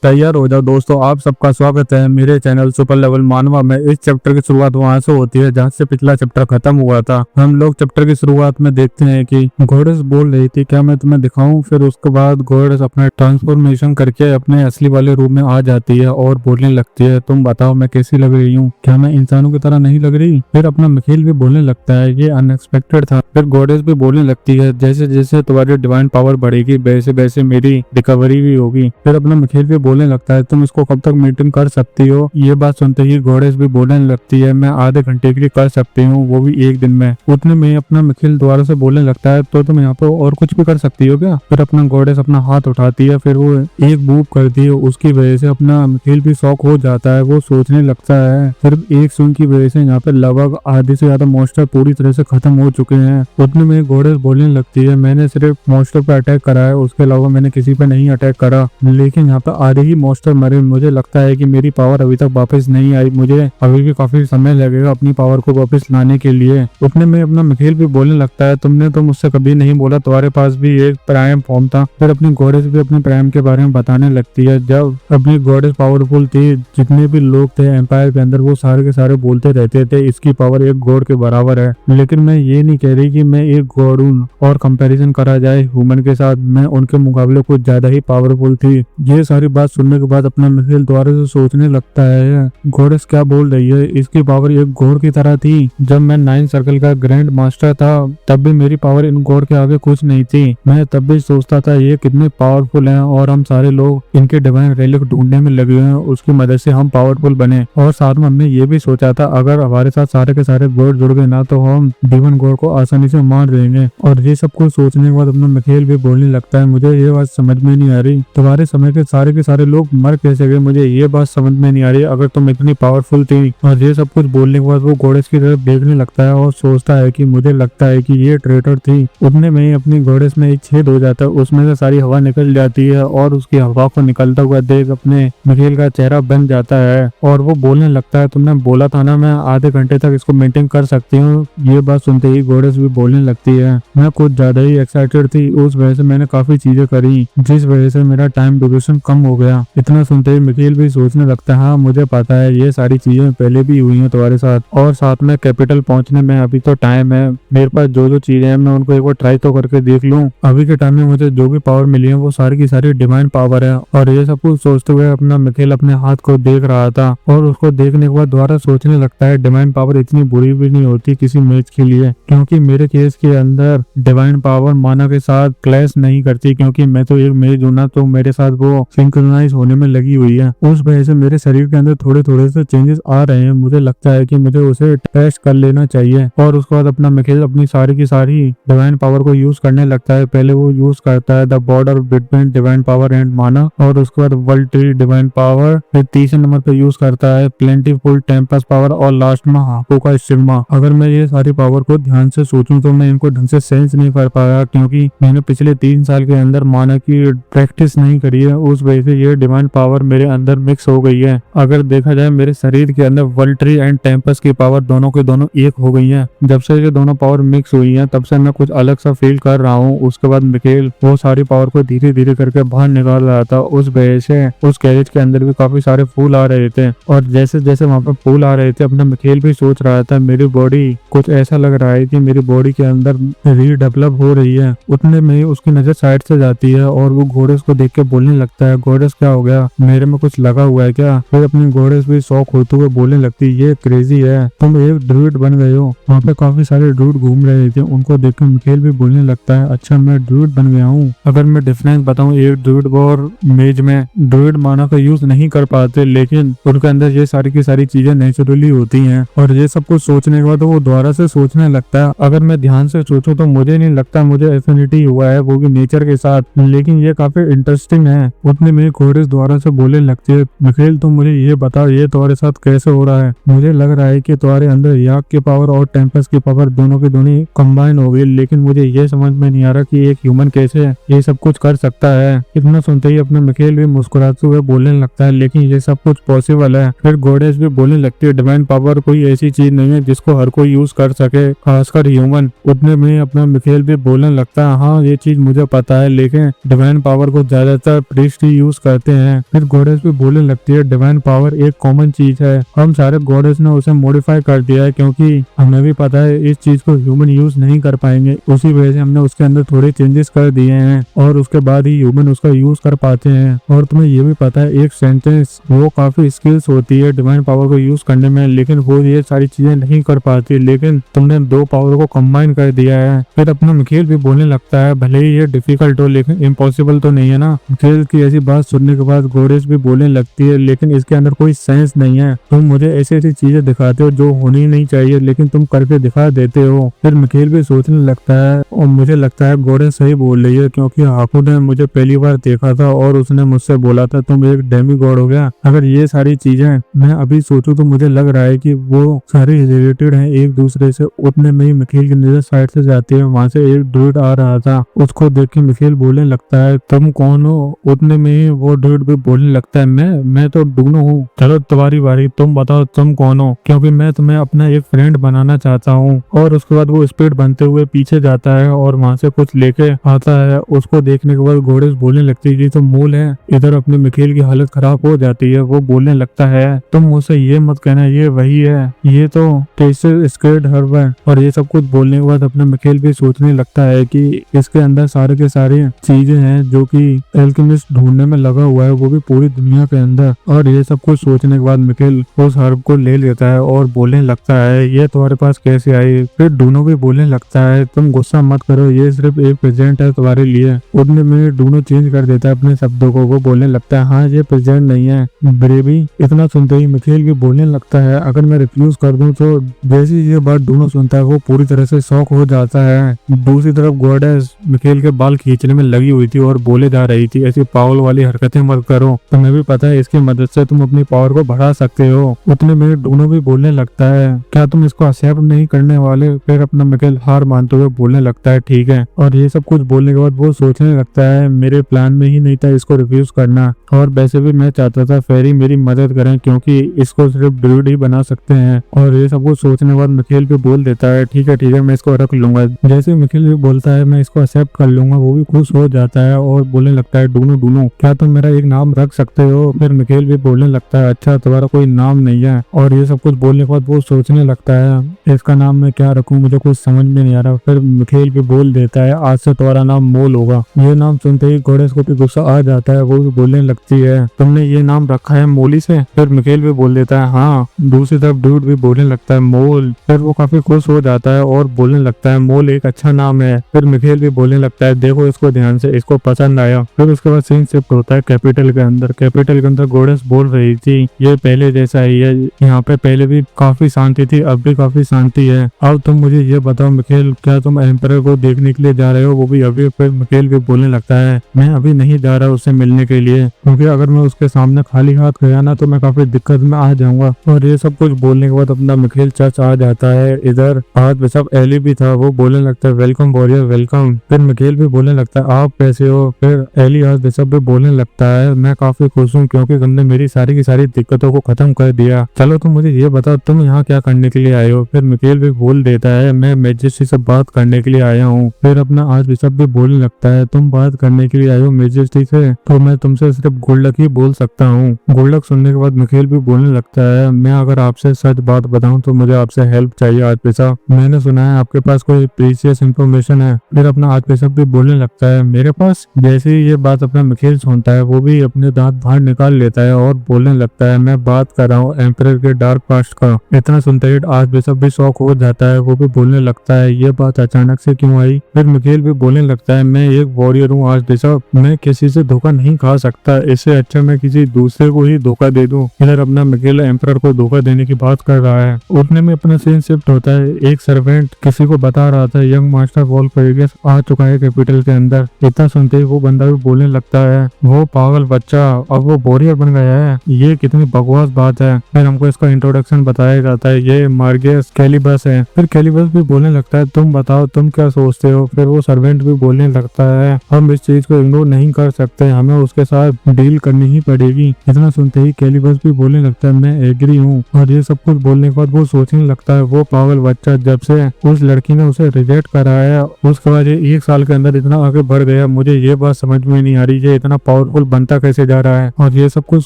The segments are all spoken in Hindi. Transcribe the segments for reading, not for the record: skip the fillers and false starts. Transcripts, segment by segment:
तैयार हो जाओ दोस्तों, आप सबका स्वागत है मेरे चैनल सुपर लेवल मानवा में। इस चैप्टर की शुरुआत वहां से होती है जहां से पिछला चैप्टर खत्म हुआ था। हम लोग चैप्टर की शुरुआत में देखते हैं कि गॉडेस बोल रही थी क्या मैं तुम्हें दिखाऊं। फिर उसके बाद गॉडेस अपना ट्रांसफॉर्मेशन करके अपने असली वाले रूप में आ जाती है और बोलने लगती है, तुम बताओ मैं कैसी लग रही हूँ, क्या मैं इंसानों की तरह नहीं लग रही। फिर अपना मिखेल भी बोलने लगता है, ये अनएक्सपेक्टेड था। फिर गॉडेस भी बोलने लगती है, जैसे जैसे तुम्हारी डिवाइन पावर बढ़ेगी वैसे वैसे मेरी रिकवरी भी होगी। फिर अपना मिखेल भी बोलने लगता है, तुम इसको कब तक मेंटेन कर सकती हो। ये बात सुनते ही गॉडेस भी बोलने लगती है, मैं आधे घंटे के लिए कर सकती हूँ, वो भी एक दिन में। उतने में अपना मिखेल दोबारा से बोलने लगता है, तो तुम यहाँ पे और कुछ भी कर सकती हो क्या। फिर अपना गॉडेस अपना हाथ उठाती है, फिर वो एक मूव करती है, उसकी वजह से अपना मिखेल भी शॉक हो जाता है। वो सोचने लगता है सिर्फ एक स्विंग की वजह से यहाँ पे लगभग आधे से ज्यादा मॉन्स्टर पूरी तरह से खत्म हो चुके हैं। उतने में गॉडेस बोलने लगती है, मैंने सिर्फ मॉन्स्टर पे अटैक करा है, उसके अलावा मैंने किसी पे नहीं अटैक करा, लेकिन यहाँ पे आधे ही मॉन्स्टर मरे। मुझे लगता है कि मेरी पावर अभी तक वापस नहीं आई, मुझे अभी भी काफी समय लगेगा अपनी पावर को वापस लाने के लिए। उतने में अपना मिखेल भी बोलने लगता है, तुमने तो मुझसे कभी नहीं बोला तुम्हारे पास भी एक प्राइम फॉर्म था। फिर अपनी गॉडेस भी अपने प्राइम के बारे में बताने लगती है। जब अपनी गॉडेस पावरफुल थी, जितने भी लोग थे एम्पायर के अंदर वो सारे के सारे बोलते रहते थे इसकी पावर एक गॉड के बराबर है, लेकिन मैं ये नहीं कह रही कि मैं एक गॉड हूँ और कंपैरिजन करा जाए ह्यूमन के साथ, मैं उनके मुकाबले कुछ ज्यादा ही पावरफुल थी। ये सारी बात सुनने के बाद अपना मिखेल दोबारा से सोचने लगता है, गॉडेस क्या बोल रही है, इसकी पावर एक गॉड की तरह थी। जब मैं 9 सर्कल का ग्रैंड मास्टर था तब भी मेरी पावर इन गॉड के आगे कुछ नहीं थी। मैं तब भी सोचता था ये कितने पावरफुल हैं और हम सारे लोग इनके डिवाइन रेलिक ढूंढने में लगे हैं, उसकी मदद से हम पावरफुल बने। और साथ में हमने ये भी सोचा था अगर हमारे साथ सारे के सारे गॉड जुड़ गए ना तो हम डिवाइन गॉड को आसानी से मार देंगे। और ये सब कुछ सोचने के बाद अपना मिखेल भी बोलने लगता है, मुझे ये बात समझ में नहीं आ रही, तुम्हारे समय के सारे लोग मर कैसे गए, मुझे ये बात समझ में नहीं आ रही। अगर तुम इतनी पावरफुल थी। और ये सब कुछ बोलने के बाद वो गॉडेस की तरफ देखने लगता है और सोचता है कि मुझे लगता है कि ये ट्रेटर थी। उतने में ही अपनी गॉडेस में एक छेद हो जाता है, उसमें से सारी हवा निकल जाती है और उसकी हवा को निकलता हुआ देख अपने मिखेल का चेहरा बन जाता है और वो बोलने लगता है, तुमने बोला था ना मैं आधे घंटे तक इसको मेंटेन कर सकती हूँ। ये बात सुनते ही गॉडेस भी बोलने लगती है, मैं कुछ ज्यादा ही एक्साइटेड थी, उस वजह से मैंने काफी चीजें करी जिस वजह से मेरा टाइम ड्यूरेशन कम हो गया। इतना सुनते ही मिखेल भी सोचने लगता है, हाँ मुझे पता है ये सारी चीजें पहले भी हुई हैं तुम्हारे साथ, और साथ में कैपिटल पहुंचने में अभी तो टाइम है, मेरे पास जो जो चीजें हैं मैं उनको एक बार ट्राई तो करके देख लूं। अभी के टाइम में मुझे जो भी पावर मिली है वो सारी की सारी डिवाइन पावर है। और ये सब कुछ सोचते हुए अपना मिखेल अपने हाथ को देख रहा था और उसको देखने के बाद दोबारा सोचने लगता है, डिवाइन पावर इतनी बुरी भी नहीं होती किसी मैच के लिए, क्योंकि मेरे केस के अंदर डिवाइन पावर माना के साथ क्लैश नहीं करती, क्योंकि मैं तो एक मेज हूं ना, तो मेरे साथ वो सिंक्रोनाइज होने में लगी हुई है। उस वजह से मेरे शरीर के अंदर थोड़े थोड़े से चेंजेस आ रहे हैं, मुझे लगता है कि मुझे उसे टेस्ट कर लेना चाहिए। और उसके बाद अपना मिखेल अपनी सारी की सारी डिवाइन पावर को यूज करने लगता है। पहले वो यूज करता है the border between divine power and माना, और उसके बाद वर्ल्ड ट्री डिवाइन पावर, फिर तीसरे नंबर पे यूज करता है प्लेंटीफुल टेम्पस पावर, और लास्ट में हाको का स्टिग्मा। अगर मैं ये सारी पावर को ध्यान से सोचूं तो मैं इनको ढंग से सेंस नहीं कर पाया, क्योंकि मैंने पिछले 3 साल के अंदर माना की प्रैक्टिस नहीं करी है, उस वजह से ये डिवाइन पावर मेरे अंदर मिक्स हो गई है। अगर देखा जाए मेरे शरीर के अंदर वर्ल्ड ट्री एंड टेम्पस की पावर दोनों के दोनों एक हो गई है। जब से ये दोनों पावर मिक्स हुई है तब से मैं कुछ अलग सा फील कर रहा हूँ। उसके बाद मिखेल वो सारी पावर को धीरे धीरे करके बाहर निकाल रहा था, उस वजह से उस कैरेज के अंदर भी काफी सारे फूल आ रहे थे, और जैसे जैसे वहां पर फूल आ रहे थे अपना मिखेल भी सोच रहा था मेरी बॉडी कुछ ऐसा लग रहा है कि मेरी बॉडी के अंदर रीडेवलप हो रही है। उतने में उसकी नजर साइड से जाती है और वो गॉडेस को देख के बोलने लगता है, गॉडेस क्या हो गया, मेरे में कुछ लगा हुआ है क्या। फिर अपनी गॉडेस भी शौक होते हुए बोलने लगती, ये क्रेजी है, तुम एक ड्रूइड बन गए हो। वहाँ पे काफी सारे ड्रूइड घूम रहे थे, उनको देख कर मिखेल भी बोलने लगता है, अच्छा मैं ड्रूइड बन गया हूँ। अगर मैं डिफरेंस बताऊँ एक ड्रूइड और मेज में, ड्रूइड माना का यूज नहीं कर पाते, लेकिन उनके अंदर ये सारी की सारी चीजें नेचुरली होती हैं। और ये सब कुछ सोचने के बाद वो दोबारा से सोचने लगता है, अगर मैं ध्यान से सोचूं तो मुझे नहीं लगता मुझे एफिनिटी हुआ है वो भी नेचर के साथ, लेकिन ये काफी इंटरेस्टिंग है। उतने में गॉडेस दोबारा से बोलने लगती है, मिखेल तुम मुझे ये बताओ ये तुम्हारे साथ कैसे हो रहा है। मुझे लग रहा है कि तुम्हारे अंदर याक की पावर और टेम्पस की पावर दोनों की दोनों कंबाइन हो गई, लेकिन मुझे ये समझ में नहीं आ रहा कि एक ह्यूमन कैसे ये सब कुछ कर सकता है। इतना सुनते ही अपने मिखेल भी मुस्कुराते हुए बोलने लगता है, लेकिन ये सब कुछ पॉसिबल है। फिर गॉडेस भी बोलने लगती है, डिवाइन पावर कोई ऐसी चीज नहीं है जिसको हर कोई यूज कर सके, खासकर ह्यूमन। उतने में अपना मिखेल भी बोलने लगता है, हाँ ये चीज मुझे पता है, लेकिन डिवाइन पावर को ज्यादातर प्रीस्ट ही यूज करते हैं। फिर गॉडेस भी बोलने लगती है डिवाइन पावर एक कॉमन चीज है, हम सारे गॉडेस ने उसे मॉडिफाई कर दिया है क्योंकि हमें भी पता है इस चीज को ह्यूमन यूज नहीं कर पाएंगे, उसी वजह से हमने उसके अंदर थोड़े चेंजेस कर दिए हैं और उसके बाद ही ह्यूमन उसका यूज कर पाते हैं। और तुम्हें ये भी पता है एक सेंटेंस वो काफी स्किल्स होती है डिवाइन पावर को यूज करने में, लेकिन वो ये सारी चीजें नहीं कर पाती, लेकिन तुमने दो पावर को कंबाइन कर दिया है। फिर अपना मिखेल भी बोलने लगता है भले ही ये डिफिकल्ट हो लेकिन इम्पॉसिबल तो नहीं है ना। मिखेल की ऐसी बात सुनने के बाद गॉडेस भी बोलने लगती है लेकिन इसके अंदर कोई सेंस नहीं है, तुम मुझे ऐसी ऐसी चीजें दिखाते हो जो होनी नहीं चाहिए लेकिन तुम करके दिखा देते हो। फिर मिखेल भी सोचने लगता है और मुझे लगता है गॉडेस सही बोल रही है क्योंकि हाकू ने मुझे पहली बार देखा था और उसने मुझसे बोला था तुम एक डेमी गॉड हो गया। अगर ये सारी चीजें मैं अभी सोचूं तो मुझे लग रहा है कि वो सारी रिलेटेड हैं एक दूसरे से। उतने में ही मिखेल की नजर साइड से जाती है, वहां से एक ड्रूइड आ रहा था, उसको देख के मिखेल बोलने लगता है तुम कौन हो। उतने में ही वो ड्रूइड भी बोलने लगता है मैं तो डूनो हूँ, चलो तुम्हारी बारी, तुम बताओ तुम कौन हो क्योंकि मैं तुम्हें अपना एक फ्रेंड बनाना चाहता हूँ। और उसके बाद वो स्पीड बनते हुए पीछे जाता है और वहां से कुछ लेके आता है। उसको देखने के बाद गॉडेस बोलने लगती है तो मूल है। इधर अपने मिखेल की हालत खराब हो जाती है, वो बोलने लगता है तुम मुझसे ये मत कहना ये वही है, ये तो टेस्टर स्केर्ड हर्ब है। और ये सब कुछ बोलने के बाद अपना मिखेल भी सोचने लगता है कि इसके अंदर सारे के सारे चीजें हैं जो कि एल्केमिस्ट ढूंढने में लगा हुआ है, वो भी पूरी दुनिया के अंदर। और ये सब कुछ सोचने के बाद मिखेल उस हर्ब को ले लेता है और बोलने लगता है ये तुम्हारे पास कैसे आई। फिर डूनो भी बोलने लगता है तुम गुस्सा मत करो, ये सिर्फ एक प्रेजेंट है तुम्हारे लिए। उतने में डूनो चेंज कर देता है अपने शब्दों को, वो बोलने लगता है हाँ ये प्रेजेंट नहीं है ब्रेवी। इतना सुनते ही मिखेल भी बोलने लगता है अगर मैं रिफ्यूज कर दूं तो। जैसे ये बात डूनो सुनता है वो पूरी तरह से शॉक हो जाता है। दूसरी तरफ गॉडेस मिखेल के बाल खींचने में लगी हुई थी और बोले जा रही थी ऐसी पागल वाली हरकतें मत करो, तुम्हें भी पता है इसकी मदद से तुम अपनी पावर को बढ़ा सकते हो। उतने में डूनो भी बोलने लगता है क्या तुम इसको एक्सेप्ट नहीं करने वाले। फिर अपना मिखेल हार मानते हुए बोलने लगता है ठीक है। और ये सब कुछ बोलने के बाद वो सोचने लगता है मेरे प्लान में ही नहीं था इसको रिफ्यूज करना, और वैसे भी मैं चाहता था फेरी मेरी मदद करें क्योंकि इसको सिर्फ ड्रूइड ही बना सकते हैं। और ये सब कुछ सोचने के बाद मिखेल भी बोल देता है ठीक है मैं इसको रख लूंगा। जैसे मिखेल भी बोलता है मैं इसको एक्सेप्ट कर लूंगा, वो भी खुश हो जाता है और बोलने लगता है डूनो डूनो क्या तुम मेरा एक नाम रख सकते हो। फिर मिखेल भी बोलने लगता है अच्छा तुम्हारा कोई नाम नहीं है। और ये सब कुछ बोलने के बाद वो सोचने लगता है इसका नाम मैं क्या रखूं, मुझे कुछ समझ में नहीं आ रहा। फिर मिखेल भी बोल देता है आज से तुम्हारा नाम मोल होगा। ये नाम सुनते ही गॉडेस को भी गुस्सा आ जाता है, वो भी बोलने लगती है तुमने ये नाम रखा है मोली से। फिर मिखेल भी बोल देता है हाँ। दूसरी तरफ ड्रूइड भी बोलने लगता है मोल। फिर वो काफी खुश हो जाता है और बोलने लगता है मोल एक अच्छा नाम है। फिर मिखेल भी बोलने लगता है देखो इसको ध्यान से, इसको पसंद आया। फिर उसके बाद सीन शिफ्ट होता है कैपिटल के अंदर। कैपिटल के अंदर गॉडेस बोल रही थी ये पहले जैसा ही है, यहाँ पे पहले भी काफी शांति थी अब भी काफी शांति है। अब तुम मुझे ये बताओ मिखेल क्या तुम एम्परर को देखने के लिए जा रहे हो, वो भी अभी। फिर मिखेल भी बोलने लगता है मैं अभी नहीं जा रहा उससे मिलने के लिए क्योंकि अगर मैं उसके सामने खाली हाथ गया ना तो मैं काफी दिक्कत में आ जाऊंगा। और ये सब कुछ बोलने के बाद अपना मिखेल चर्च आ जाता है। इधर आज बिशप एली भी था, वो बोलने लगता है वेलकम वॉरियर वेलकम। फिर मिखेल भी बोलने लगता है आप कैसे हो। फिर एली आज बिशप भी बोलने लगता है मैं काफी खुश हूँ क्योंकि तुमने मेरी सारी की सारी दिक्कतों को खत्म कर दिया। चलो तुम मुझे ये बताओ तुम यहाँ क्या करने के लिए आए हो। फिर मिखेल भी बोल देता है मैं मैजेस्टी से बात करने के लिए आया हूँ। फिर अपना आज बिशप भी बोलने लगता है तुम बात करने के लिए आए हो मैजेस्टी से, तो मैं तुमसे सिर्फ गुड लक ही बोल सकता हूँ। गुड लक सुनने के बाद मिखेल भी बोलने लगता है मैं अगर आपसे सच बात बताऊं तो मुझे आपसे हेल्प चाहिए आज बिशप, मैंने सुना है आपके पास कोई प्रीशियस इन्फॉर्मेशन है। फिर अपना आज बिशप भी बोलने लगता है मेरे पास। जैसे ही ये बात अपना मिखेल सुनता है वो भी अपने दांत बाहर निकाल लेता है और बोलने लगता है मैं बात कर रहा हूँ एम्परर के डार्क पास्ट का। इतना सुनते ही आज बिशप भी शॉक हो जाता है, वो भी बोलने लगता है ये बात अचानक से क्यों आई। फिर मिखेल भी बोलने लगता है मैं एक वॉरियर हूँ आज बिशप, मैं किसी से धोखा नहीं खा सकता, इससे अच्छा मैं किसी दूसरे को ही धोखा दे दूं। इधर अपना मिखेल एम्परर को धोखा देने की बात कर रहा है। उतने में अपना सीन शिफ्ट होता है। एक सर्वेंट किसी को बता रहा था यंग मास्टर वॉल्फरेगियस आ चुका है कैपिटल के अंदर। इतना सुनते ही वो बंदा भी बोलने लगता है वो पागल बच्चा अब वो वॉरियर बन गया है, ये कितनी बकवास बात है। फिर हमको इसका इंट्रोडक्शन बताया जाता है ये मार्गियस कैलिबस है। फिर कैलिबस भी बोलने लगता है तुम बताओ तुम क्या सोचते हो। फिर वो सर्वेंट भी बोलने लगता है हम इस चीज को इग्नोर नहीं कर सकते, हमें उसके साथ डील करनी ही पड़ेगी। इतना सुनते ही कैलिबस भी बोलने लगता है मैं एग्री हूँ। और ये सब कुछ बोलने के बाद वो सोचने लगता है वो पागल बच्चा जब से उस लड़की ने उसे रिजेक्ट कराया उसके बाद ये 1 साल के अंदर इतना आगे बढ़ गया, मुझे ये बात समझ में नहीं आ रही ये इतना पावरफुल पुल बनता कैसे जा रहा है। और ये सब कुछ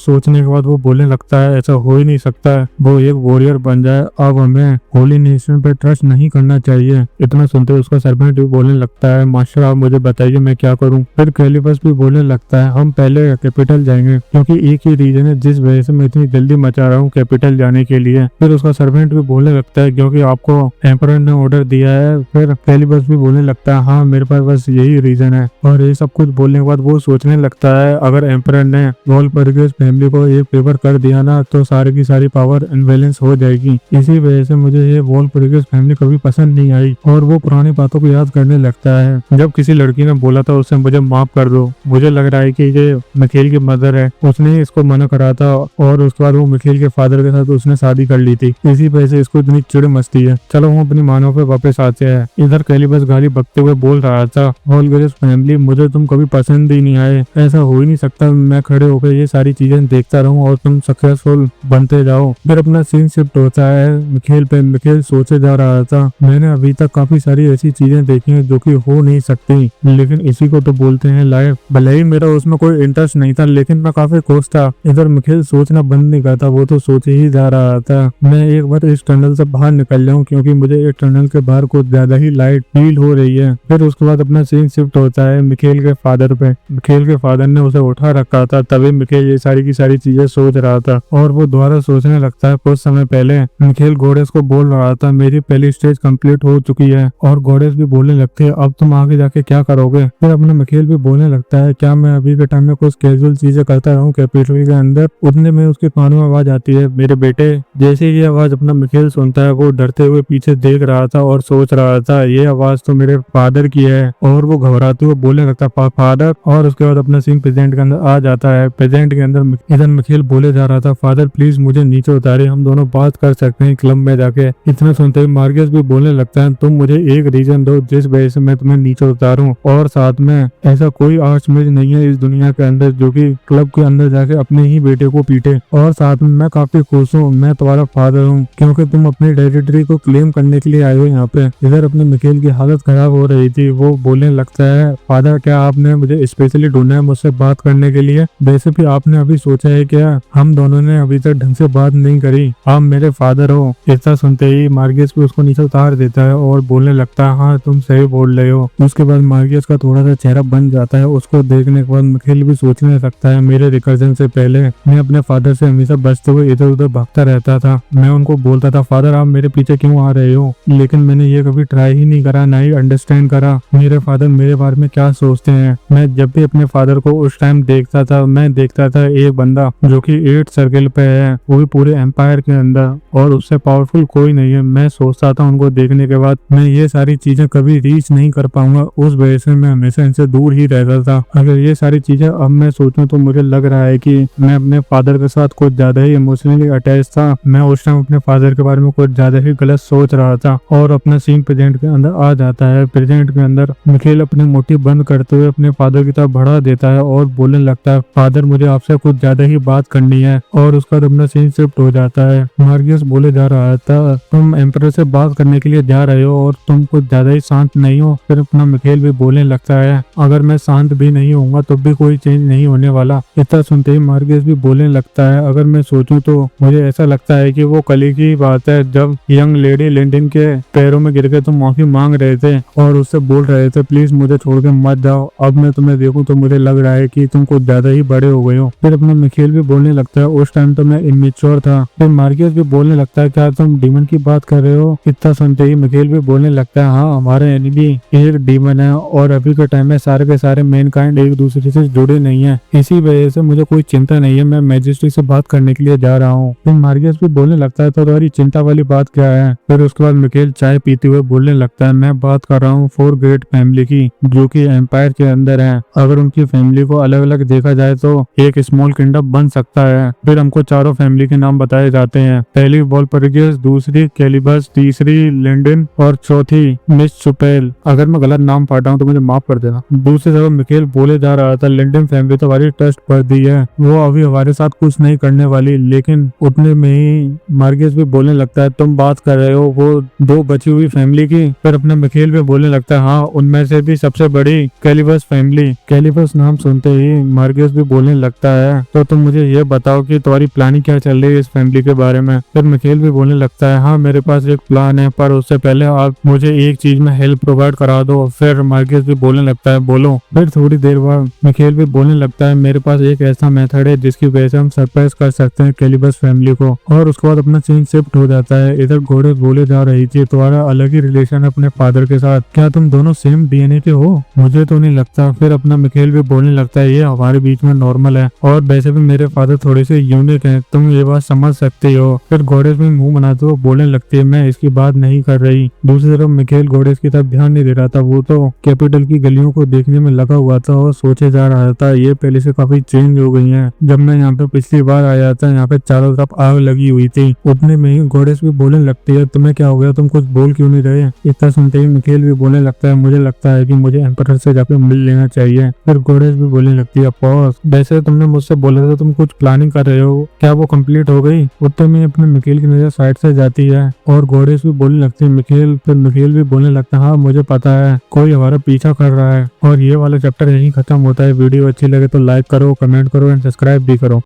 सोचने के बाद वो बोलने लगता है ऐसा हो ही नहीं सकता है, वो एक वॉरियर बन जाए, अब हमें होली नेशन पे ट्रस्ट नहीं करना चाहिए। इतना सुनते उसका सर्वेंट भी बोलने लगता है मास्टर आप मुझे बताइए मैं क्या करूं। फिर कैलिबस भी बोलने लगता है हम पहले कैपिटल जाएंगे, क्योंकि एक ही रीजन है जिस वजह से मैं इतनी जल्दी मचा रहा हूँ कैपिटल जाने के लिए। फिर उसका सर्वेंट भी बोलने लगता है क्योंकि आपको एम्परर ने ऑर्डर दिया है। फिर कैलिबस भी बोलने लगता है हाँ मेरे पास बस यही रीजन है। और ये सब कुछ बोलने के बाद वो सोचने लगता है अगर एम्परर ने वॉल्परगिस फैमिली को एक फेवर कर दिया ना तो सारी की सारी पावर इनबैलेंस हो जाएगी। इसी वजह से मुझे ये वॉल्परगिस फैमिली कभी पसंद नहीं आई। और वो पुरानी बातों को याद करने लगता है जब किसी लड़की ने बोला था उससे मुझे माफ कर दो, मुझे लग रहा है कि ये मिखेल की मदर है, उसने इसको मना करा था और उसके बाद वो मिखेल के फादर के साथ उसने शादी कर ली थी, इसी वजह से इसको इतनी चिड़ मचती है। चलो हम अपनी मानव पे वापस आते हैं। इधर कैलिबस गाली बकते हुए बोल रहा था वॉल्परगिस फैमिली मुझे तुम कभी पसंद ही नहीं आए, ऐसा हो ही नहीं सकता मैं खड़े होकर ये सारी चीजें देखता रहूं और तुम सक्सेसफुल बनते जाओ। फिर अपना सीन शिफ्ट होता है मिखेल पे। मिखेल सोचे जा रहा था मैंने अभी तक काफी सारी ऐसी चीजें देखी हैं जो कि हो नहीं सकती, लेकिन इसी को तो बोलते हैं लाइफ। भले ही मेरा उसमें कोई इंटरेस्ट नहीं था लेकिन मैं काफी खुश था। इधर मिखेल सोचना बंद नहीं करता, वो तो सोचे ही जा रहा था मैं एक बार इस टनल से बाहर निकल जाऊं क्योंकि मुझे एक टनल के बाहर कुछ ज्यादा ही लाइट फील हो रही है। फिर उसके बाद अपना सीन शिफ्ट होता है मिखेल के फादर पे। मिखेल के फादर ने उसे उठा रखा था, तभी मिखेल ये सारी की सारी चीजें सोच रहा था और वो दोबारा सोचने लगता है कुछ समय पहले मिखेल गॉडेस को बोल रहा था मेरी पहली स्टेज कंप्लीट हो चुकी है। और गॉडेस भी बोलने लगते हैं अब तुम आगे जाके क्या करोगे। फिर अपना मिखेल भी बोलने लगता है क्या मैं अभी के टाइम में कुछ कैजुअल चीजें करता रहूं कैपिटल के अंदर। उतने में उसके कानों में आवाज आती है मेरे बेटे। जैसे ये आवाज अपना मिखेल सुनता है वो डरते हुए पीछे देख रहा था और सोच रहा था ये आवाज तो मेरे फादर की है। और वो घबराते हुए बोलने लगता है फादर। और उसके बाद अपना सीन प्रेजेंट के अंदर आ जाता है। प्रेजेंट के अंदर इधर मिखेल बोले जा रहा था फादर प्लीज मुझे नीचे उतारे, हम दोनों बात कर सकते हैं क्लब में जाके। इतना सुनते ही मार्गस भी बोलने लगता है तुम मुझे एक रीजन दो जिस वजह से मैं तुम्हें नीचे उतारूं, और साथ में ऐसा कोई आर्चमेज नहीं है इस दुनिया के अंदर जो कि क्लब के अंदर जाके अपने ही बेटे को पीटे। और साथ में मैं काफी खुश हूँ मैं तुम्हारा फादर हूँ क्योंकि तुम अपनी टेरिटरी को क्लेम करने के लिए आए हो यहाँ पे। इधर अपने मिखेल की हालत खराब हो रही थी, वो बोलने लगता है फादर क्या आपने मुझे स्पेशली ढूंढा है मुझसे बात करने के लिए, वैसे भी आपने अभी सोचा है क्या हम दोनों ने अभी तक ढंग से बात नहीं करी, आप मेरे फादर हो। ऐसा सुनते ही मार्गस भी उसको नीचे उतार देता है और बोलने लगता है हाँ तुम सही बोल रहे हो। उसके बाद मार्गस का थोड़ा सा चेहरा बन जाता है। उसको देखने के बाद मिखेल भी सोचने लगता है मेरे रिकर्जन से पहले मैं अपने फादर से हमेशा बचते हुए इधर उधर भागता रहता था। मैं उनको बोलता था फादर आप मेरे पीछे क्यों आ रहे हो, लेकिन मैंने ये कभी ट्राई ही नहीं करा, ना ही अंडरस्टैंड करा मेरे फादर मेरे बारे में क्या सोचते हैं। मैं जब भी अपने फादर को उस टाइम देखता था मैं देखता था एक बंदा जो कि 8 सर्कल पे है, वो भी पूरे एम्पायर के अंदर, और उससे पावरफुल कोई नहीं है। मैं सोचता था उनको देखने के बाद मैं ये सारी चीजें कभी रीच नहीं कर पाऊंगा, उस वजह से मैं हमेशा इनसे दूर ही रहता था। अगर ये सारी चीजें अब मैं सोचूं तो मुझे लग रहा है कि मैं अपने फादर के साथ कुछ ज्यादा ही इमोशनली अटैच था। मैं उस टाइम अपने फादर के बारे में कुछ ज्यादा ही गलत सोच रहा था। और अपना सीन प्रेजेंट के अंदर आ जाता है। प्रेजेंट के अंदर मिखेल अपने मोटिव बंद करते हुए अपने फादर की तरफ बढ़ा देता है और बोलने लगता है फादर मुझे आपसे कुछ ज्यादा ही बात करनी है। और उसका अपना सीन शिफ्ट हो जाता है। मार्गस बोले जा रहा था तुम एम्परर से बात करने के लिए जा रहे हो और तुम कुछ ज्यादा ही शांत नहीं हो। फिर अपना मिखेल भी बोलने लगता है अगर मैं शांत भी नहीं होऊंगा तो भी कोई चेंज नहीं होने वाला। इतना सुनते ही मार्गस भी बोलने लगता है अगर मैं सोचूं तो मुझे ऐसा लगता है कि वो कल की बात है जब यंग लेडी लिंडन के पैरों में गिर के तुम माफी मांग रहे थे और उससे बोल रहे थे प्लीज मुझे छोड़ के मत जाओ। अब मैं तुम्हें देखूं तो मुझे लग रहा है कि तुम कुछ ज्यादा ही बड़े हो गए हो। फिर अपना मिखेल भी बोलने लगता है उस टाइम तो मैं इमेच्योर था। फिर मार्गस भी बोलने लगता है क्या तुम डीमन की बात कर रहे हो। इतना सुनते ही मिखेल भी बोलने लगता है हाँ हमारे एनिमी एक डीमन है और अभी के टाइम में सारे के सारे मैनकाइंड एक दूसरे से जुड़े नहीं है, इसी वजह से मुझे कोई चिंता नहीं है, मैं मैजेस्टी से बात करने के लिए जा रहा हूँ। फिर मार्गस भी बोलने लगता है तो तुम्हारी चिंता वाली बात क्या है। फिर उसके बाद मिखेल चाय पीते हुए बोलने लगता है मैं बात कर रहा हूँ 4 ग्रेट फैमिली की जो कि एम्पायर के अंदर है। अगर उनकी फैमिली को अलग अलग देखा जाए तो एक स्मॉल किंगडम बन सकता है। फिर हमको चारों फैमिली के नाम बताए जाते हैं, पहली वॉल्परगिस, दूसरी कैलिबस, तीसरी लिंडन और चौथी मिस चुपेल। अगर मैं गलत नाम पढ़ रहा हूँ तो मुझे माफ कर देना। दूसरी तरफ मिखेल बोले जा रहा था लिंडन फैमिली तो हमारी ट्रस्ट पर दी है, वो अभी हमारे साथ कुछ नहीं करने वाली। लेकिन उतने में ही मार्गस भी बोलने लगता है तुम बात कर रहे हो वो 2 बची हुई फैमिली की। फिर अपना मिखेल भी बोलने लगता है हाँ उनमें से भी सबसे बड़ी कैलिबस फैमिली। कैलिबस नाम सुनते ही मार्गेस भी बोलने लगता है तो तुम मुझे ये बताओ कि तुम्हारी प्लानिंग क्या चल रही है इस फैमिली के बारे में। फिर मिखेल भी बोलने लगता है हाँ मेरे पास एक प्लान है, पर उससे पहले आप मुझे एक चीज में हेल्प प्रोवाइड करा दो। फिर मार्गेस भी बोलने लगता है बोलो। फिर थोड़ी देर बाद मिखेल भी बोलने लगता है मेरे पास एक ऐसा मेथड है जिसकी वजह से हम सरप्राइज कर सकते हैं कैलिबस फैमिली को। और उसके बाद अपना सीन शिफ्ट हो जाता है। इधर गोडेस बोले जा रही थी तुम्हारा अलग ही रिलेशन अपने फादर के साथ, क्या तुम दोनों सेम डीएनए के हो? मुझे तो नहीं लगता। फिर अपना मिखेल भी बोलने लगता है ये हमारे बीच में नॉर्मल है और वैसे भी मेरे फादर थोड़े से यूनिक हैं, तुम ये बात समझ सकते हो। फिर गोडेस भी मुंह बनाते हुए बोलने लगती है मैं इसकी बात नहीं कर रही। दूसरी तरफ मिखेल गोडेस की तरफ ध्यान नहीं दे रहा था, वो तो कैपिटल की गलियों को देखने में लगा हुआ था और सोचे जा रहा था ये पहले से काफी चेंज हो गई है। जब मैं यहाँ पे पिछली बार आया था यहाँ पे चारों तरफ आग लगी हुई थी। उतने में ही गोडेस भी बोलने लगती है तुम्हें क्या हो गया, तुम कुछ बोल क्यों नहीं रहे? इतना सुनते ही मिखेल भी बोलने लगता है मुझे लगता है कि मुझे एम्परर से जाकर मिल लेना चाहिए। फिर गोडेस भी बोलने लगती है बॉस वैसे तुमने मुझसे बोला था तुम कुछ प्लानिंग कर रहे हो, क्या वो कंप्लीट हो गई? उतने में अपने मिखेल की नजर साइड से जाती है और गोडेस भी बोलने लगती है मिखेल। फिर मिखेल भी बोलने लगता है हाँ मुझे पता है कोई हमारा पीछा कर रहा है। और ये वाला चैप्टर यहीं खत्म होता है। वीडियो अच्छी लगे तो लाइक करो, कमेंट करो एंड सब्सक्राइब भी करो।